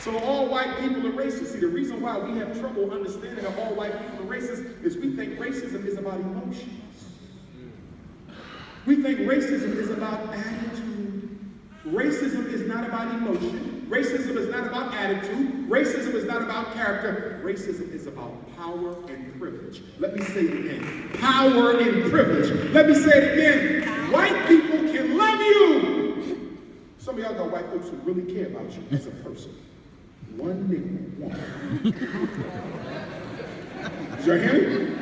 So all white people are racist. See, the reason why we have trouble understanding that all white people are racist is we think racism is about emotions. We think racism is about attitude. Racism is not about emotion. Racism is not about attitude. Racism is not about character. Racism is about power and privilege. Let me say it again. Power and privilege. Let me say it again. White people can love you. Some of y'all got white folks who really care about you as a person. One nigga, one. Did y'all hear me?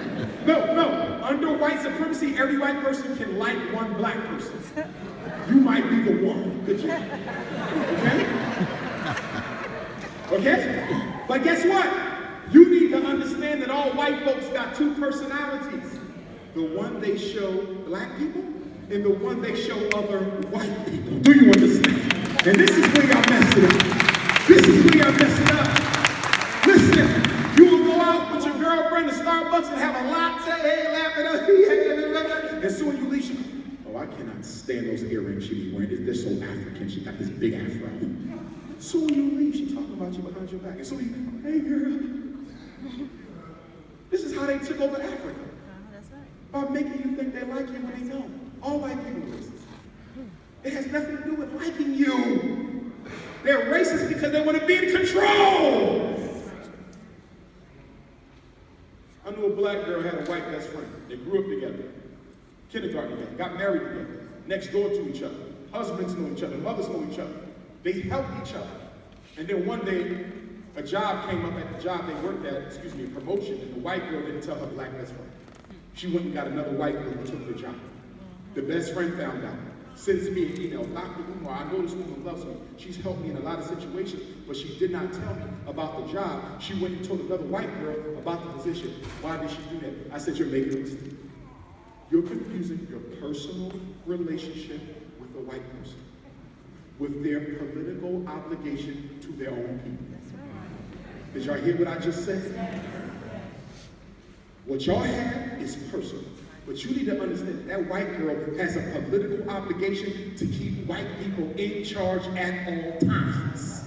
No. Under white supremacy, every white person can like one black person. You might be the one. Good job. Okay? But guess what? You need to understand that all white folks got two personalities. The one they show black people and the one they show other white people. Do you understand? And this is where y'all mess it up. This is where y'all mess it up. Listen, you will go out with your girlfriend to Starbucks and have a latte, laughing up, and soon you leave, she goes, oh, I cannot stand those earrings she be wearing. They're so African. She got this big afro. So when you leave, she talking about you behind your back. And so you, hey girl. This is how they took over Africa. That's right. By making you think they like you when they don't. All white people are racist. It has nothing to do with liking you. They're racist because they want to be in control. I knew a black girl had a white best friend. They grew up together. Kindergarten together. Got married together. Next door to each other. Husbands know each other. Mothers know each other. They helped each other. And then one day, a job came up at the job they worked at, a promotion, and the white girl didn't tell her black best friend. She went and got another white girl who took the job. The best friend found out. Sends me an email, Dr. Umar, I know this woman loves me. She's helped me in a lot of situations, but she did not tell me about the job. She went and told another white girl about the position. Why did she do that? I said, you're making a mistake. You're confusing your personal relationship with a white person with their political obligation to their own people. Did y'all hear what I just said? What y'all have is personal. But you need to understand that white girl has a political obligation to keep white people in charge at all times.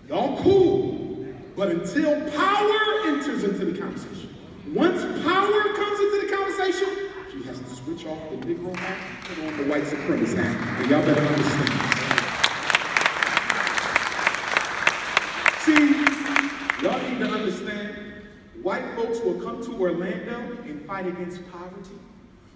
Y'all cool, but until power enters into the conversation, once power comes into the conversation, she has to switch off the Negro hat and put on the white supremacist hat. And y'all better understand. See, y'all need to understand, white folks will come to Orlando and fight against poverty.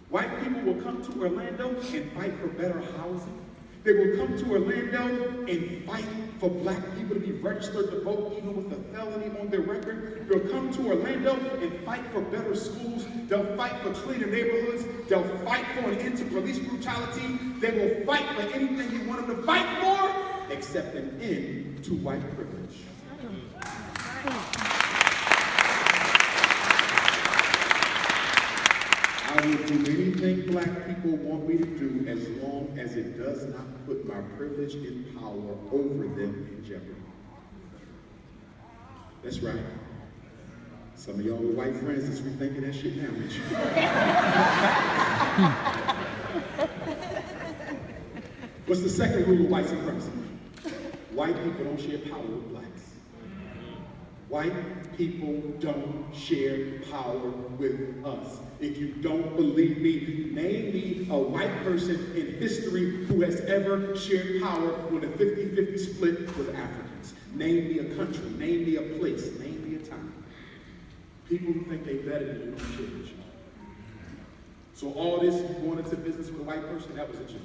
White people will come to Orlando and fight for better housing. They will come to Orlando and fight for black people to be registered to vote even with a felony on their record. They'll come to Orlando and fight for better schools. They'll fight for cleaner neighborhoods. They'll fight for an end to police brutality. They will fight for anything you want them to fight for, except an end to white privilege. I will do anything black people want me to do as long as it does not put my privilege and power over them in jeopardy. That's right. Some of y'all with white friends is rethinking that shit now, ain't you? What's the second rule of white supremacy? White people don't share power with blacks. White people don't share power with us. If you don't believe me, name me a white person in history who has ever shared power with a 50-50 split with Africans. Name me a country, name me a place, name me a time. People who think they're better than you don't share with you. So all this going into business with a white person, that was a joke.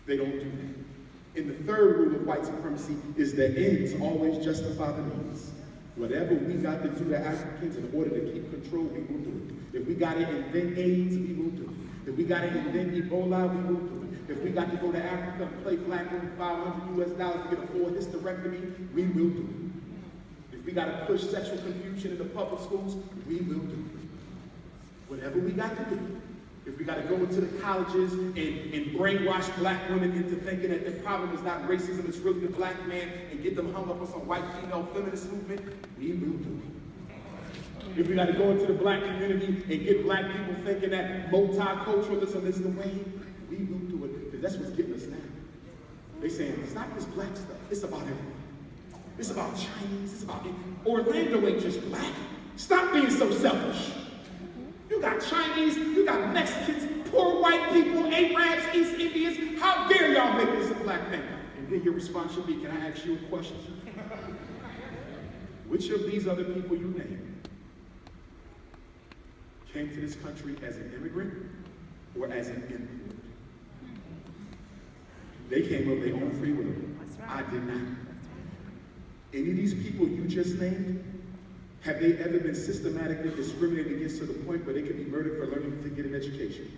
They don't do that. And the third rule of white supremacy is that ends always justify the means. Whatever we got to do to Africans in order to keep control, we will do it. If we got to invent AIDS, we will do it. If we got to invent Ebola, we will do it. If we got to go to Africa and play black with $500 US to get a full hysterectomy, we will do it. If we got to push sexual confusion in the public schools, we will do it. Whatever we got to do. If we got to go into the colleges and brainwash black women into thinking that the problem is not racism, it's really the black man, and get them hung up on some white female feminist movement, we will do it. If we got to go into the black community and get black people thinking that multiculturalism is the way, we will do it, because that's what's getting us now. They saying, it's not this black stuff, it's about everything. It's about Chinese, it's about Orlando ain't just black. Stop being so selfish. You got Chinese, you got Mexicans, poor white people, Arabs, East Indians. How dare y'all make this a black thing? And then your response should be, can I ask you a question? Which of these other people you named came to this country as an immigrant or as an import? They came of their own free will. I did not. Any of these people you just named, have they ever been systematically discriminated against to the point where they could be murdered for learning to get an education?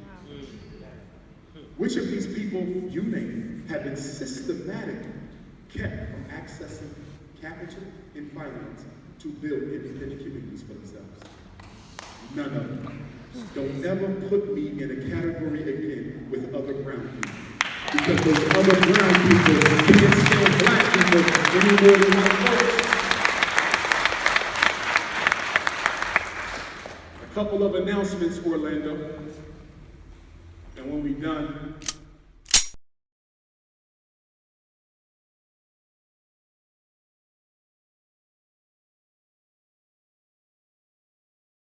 Which of these people you named have been systematically kept from accessing capital and finance to build independent communities for themselves? None of them. Don't ever put me in a category again with other brown people. Because those other brown people can't stand black people any more than white folks. A couple of announcements, Orlando. And when we're done,